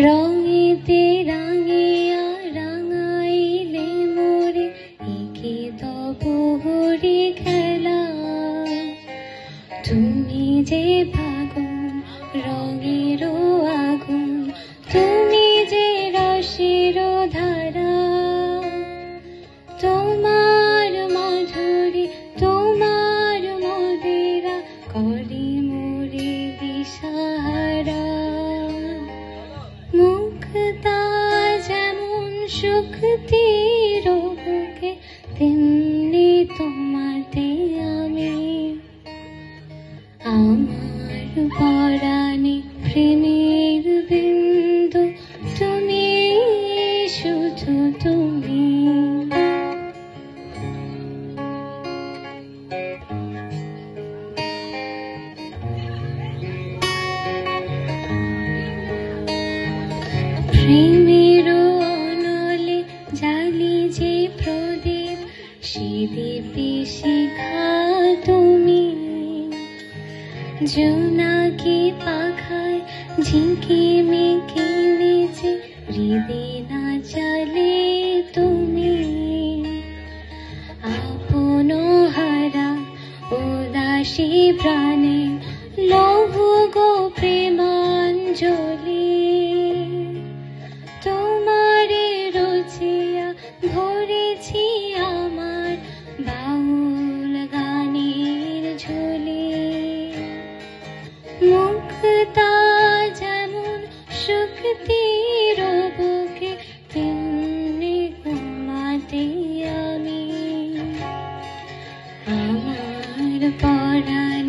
রঙেতে রাঙিয়া রাঙাইলে মোরে একে তব হরি খেলা। তুমি যে ফাগুন রঙের আগুন, তুমি যে রসের ধারা, তোমার মাধুরী তোমার মদিরা করে মোরে দিশাহারা। মুক্তা যেমন শক্তির বুকে, তেমনি তোমাতে আমি। আমার পরাণে প্রেমের বিন্দু তুমি, শুধু তুমি। প্রেমের অনলে জালি যে প্রদীপ, সে দীপে শিখা তুমি। জোনাকি পাখায় ঝিঁকে মেকে নেচে হৃদে না চালে তুমি। আপন হারা উদাসী প্রাণে লৌহ গো প্রেমাঞ্জলি। তোমারে রচিয়া ভরেছি আমার বাউল গানের ঝুলি। মুক্তা যেমন শক্তির বুকে, তেমনি তোমাতে আমি। আমার পরাণ